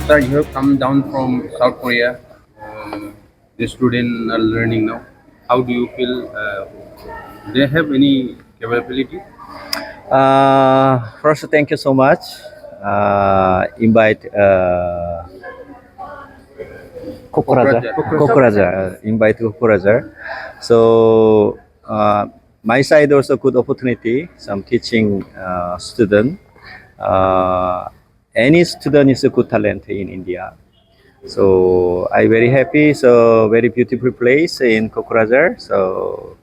Sir, you have come down from South Korea. The students are learning now. How do you feel? They have any capability? First, thank you so much. Invite Kokuraja. Invite Kokuraja. So my side also good opportunity. Some teaching student. Any student is a good talent in India. So I very happy. So very beautiful place in Kokuraja. So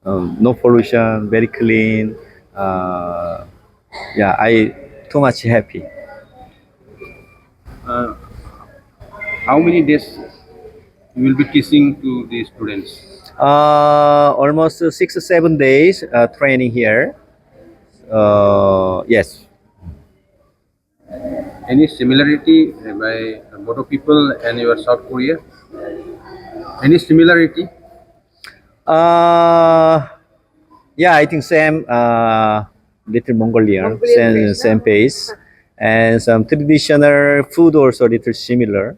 no pollution, very clean. Yeah, I too much happy. How many days you will be teaching to the students? Almost 6 or 7 days training here. Yes. Any similarity by Bodo people and your South Korea? Any similarity? Yeah, I think same. Little Mongolian, same pace, and some traditional food also little similar.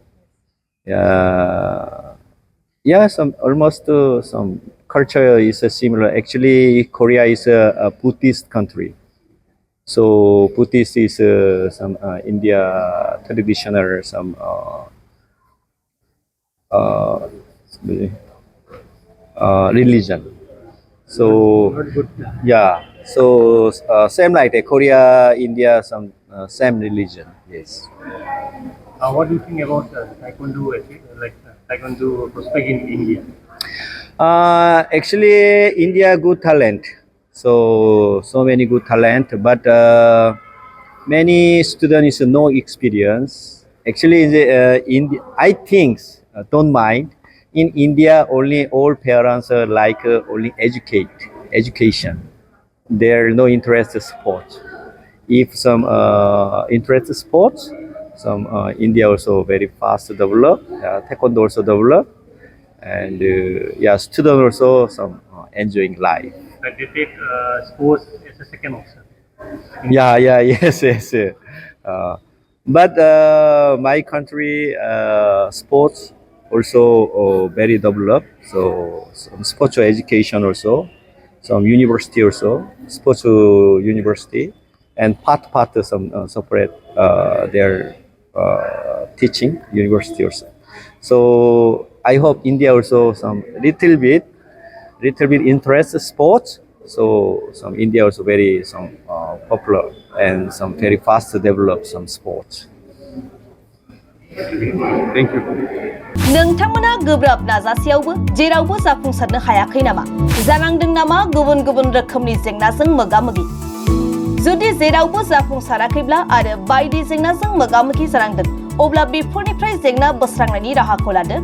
Yeah, yeah, some almost some culture is similar. Actually, Korea is a Buddhist country, so Buddhist is some India traditional some uh, religion. So yeah, so same like Korea, India, some same religion. Yes. What do you think about Taekwondo, Taekwondo prospect in India? Actually, India good talent. So many good talent, but many students no experience. Actually, I think don't mind. In India, only all parents like only education. There no interest in sport. If some interest sports, some India also very fast develop. Taekwondo also develop, and yeah, student also some enjoying life. That they take sports as a second option. Yeah, yes, yes. But my country sports also very developed. So some sports education also, some university also, sports university, and part some separate their teaching university also. So I hope India also some little bit interest sports. So some India also very some popular and some very fast develop some sports. Thank you. नोंथांमोना गोब्राब नाजासेयावबो जेरावबो जाफुंसारनो हायाखै नामा जानांदों नामा गुबुन गुबुन रोखोमनि जेंनाजों मोगा-मोगि जुदि जेरावबो जाफुंसाराखैब्ला आरो बायदि जेंनाजों मोगा-मोगि जानांदों अब्ला बेफोरनिफ्राय जेंना बोस्रांनायनि राहाखौ लादो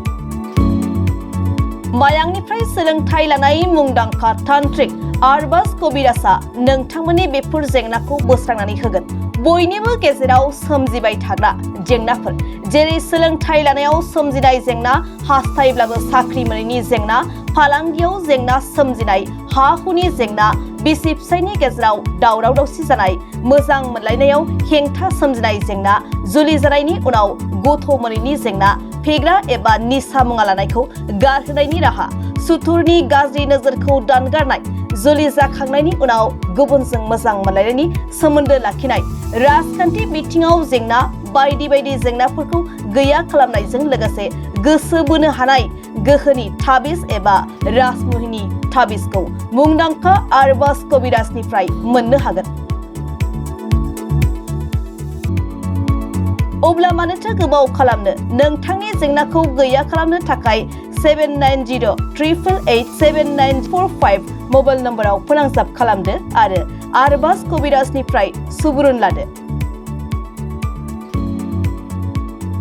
मायांनिफ्राय सोलोंथाइ लानाय मुंदांखा तान्त्रिक आरबाज कबिराजआ नोंथांमोननि बेफोर जेंनाखौ बोस्रांनानै होगोन बयनिबो गेजेराव सोमजिबाय थाग्रा जेंनाफोर जेरै सोलोंथाइ लानायाव सोमजिनाय जेंना हास्थायब्लाबो साख्रि मोनैनि जेंना फालांगियाव जेंना सोमजिनाय हा-हुनि जेंना बिसि फिसायनि गेजेराव दावराव-दावसि जानाय मोजां मोनलायनायाव हेंथा सोमजिनाय जेंना जुलि जानायनि उनाव गथ' मोनैनि जेंना फेग्रा एबा निसा मुवा लानायखौ गारहोनायनि राहा सुथुरनि गाज्रि नोजोरखौ दानगारनाय जुलि जाखांनायनि उनाव गुबुनजों मोजां मोनलायनायनि सोमोन्दो लाखिनाय राजखान्थि बिथिङाव जेंना बायदि बायदि जेंनाफोरखौ गैया खालामनायजों लोगोसे गोसो बोनो हानाय गोहोनि ताबिज एबा राजमुहिनि ताबिजखौ मुंदांखा आरबाज कबिराजनिफ्राय मोननो हागोन अब्ला मानोथो गोबाव खालामनो नोंथांनि जेंनाखौ गैया खालामनो थाखाय 7908887945 मबाइल नम्बराव फोनांजाब खालामदो आरो आरबाज कबिराजनिफ्राय सुबुरुन लादो